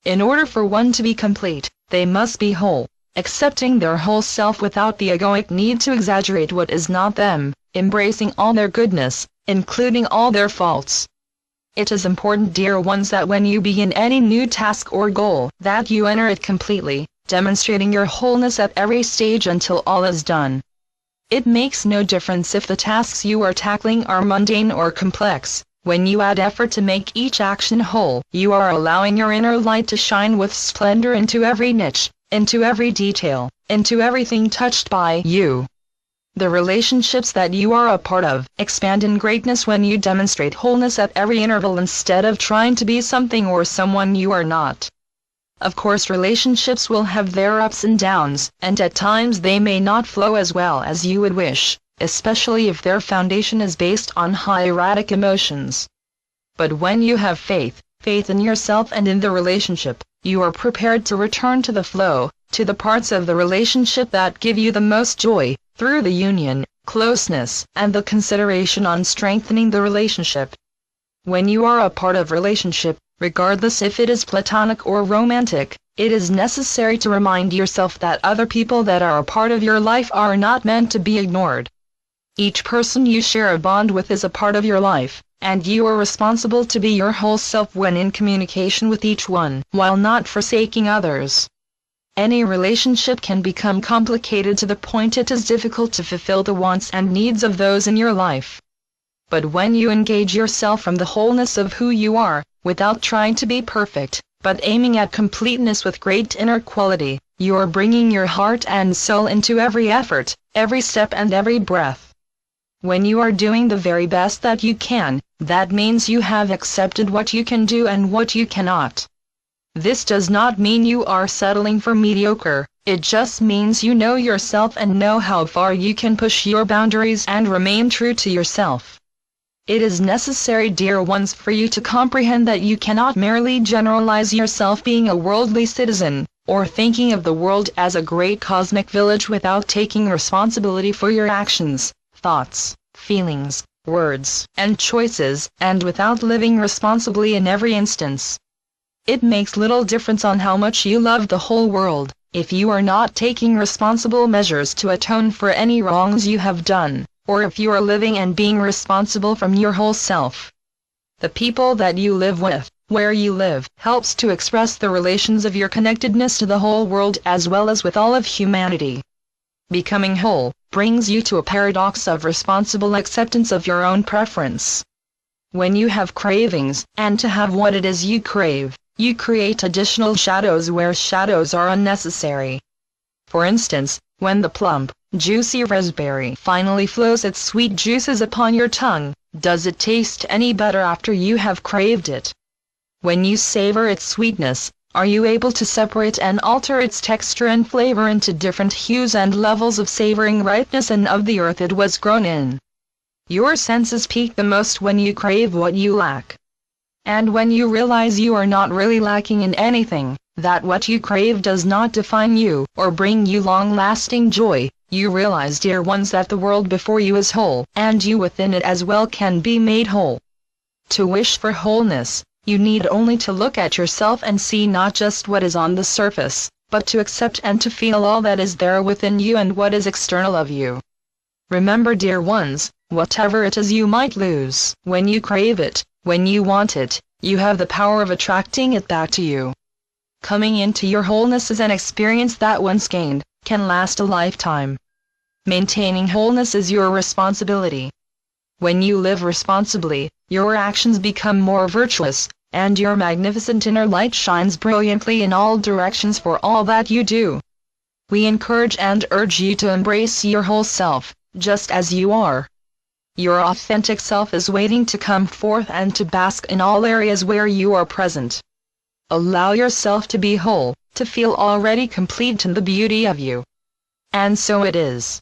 In order for one to be complete, they must be whole, accepting their whole self without the egoic need to exaggerate what is not them, embracing all their goodness, including all their faults. It is important, dear ones, that when you begin any new task or goal, that you enter it completely, demonstrating your wholeness at every stage until all is done. It makes no difference if the tasks you are tackling are mundane or complex. When you add effort to make each action whole, you are allowing your inner light to shine with splendor into every niche, into every detail, into everything touched by you. The relationships that you are a part of expand in greatness when you demonstrate wholeness at every interval instead of trying to be something or someone you are not. Of course, relationships will have their ups and downs, and at times they may not flow as well as you would wish, especially if their foundation is based on high erratic emotions. But when you have faith in yourself and in the relationship, you are prepared to return to the flow, to the parts of the relationship that give you the most joy, through the union, closeness, and the consideration on strengthening the relationship. When you are a part of relationship, regardless if it is platonic or romantic, it is necessary to remind yourself that other people that are a part of your life are not meant to be ignored. Each person you share a bond with is a part of your life, and you are responsible to be your whole self when in communication with each one, while not forsaking others. Any relationship can become complicated to the point it is difficult to fulfill the wants and needs of those in your life. But when you engage yourself from the wholeness of who you are, without trying to be perfect, but aiming at completeness with great inner quality, you are bringing your heart and soul into every effort, every step and every breath. When you are doing the very best that you can, that means you have accepted what you can do and what you cannot. This does not mean you are settling for mediocre, it just means you know yourself and know how far you can push your boundaries and remain true to yourself. It is necessary, dear ones, for you to comprehend that you cannot merely generalize yourself being a worldly citizen, or thinking of the world as a great cosmic village without taking responsibility for your actions, thoughts, feelings, words, and choices, and without living responsibly in every instance. It makes little difference on how much you love the whole world, if you are not taking responsible measures to atone for any wrongs you have done, or if you are living and being responsible from your whole self. The people that you live with, where you live, helps to express the relations of your connectedness to the whole world as well as with all of humanity. Becoming whole brings you to a paradox of responsible acceptance of your own preference. When you have cravings, and to have what it is you crave, you create additional shadows where shadows are unnecessary. For instance, when the plump, juicy raspberry finally flows its sweet juices upon your tongue, does it taste any better after you have craved it? When you savor its sweetness, are you able to separate and alter its texture and flavor into different hues and levels of savoring ripeness and of the earth it was grown in? Your senses peak the most when you crave what you lack. And when you realize you are not really lacking in anything, that what you crave does not define you or bring you long-lasting joy, you realize, dear ones, that the world before you is whole, and you within it as well can be made whole. To wish for wholeness, you need only to look at yourself and see not just what is on the surface, but to accept and to feel all that is there within you and what is external of you. Remember, dear ones, whatever it is you might lose, when you crave it, when you want it, you have the power of attracting it back to you. Coming into your wholeness is an experience that once gained, can last a lifetime. Maintaining wholeness is your responsibility. When you live responsibly, your actions become more virtuous, and your magnificent inner light shines brilliantly in all directions for all that you do. We encourage and urge you to embrace your whole self, just as you are. Your authentic self is waiting to come forth and to bask in all areas where you are present. Allow yourself to be whole, to feel already complete in the beauty of you. And so it is.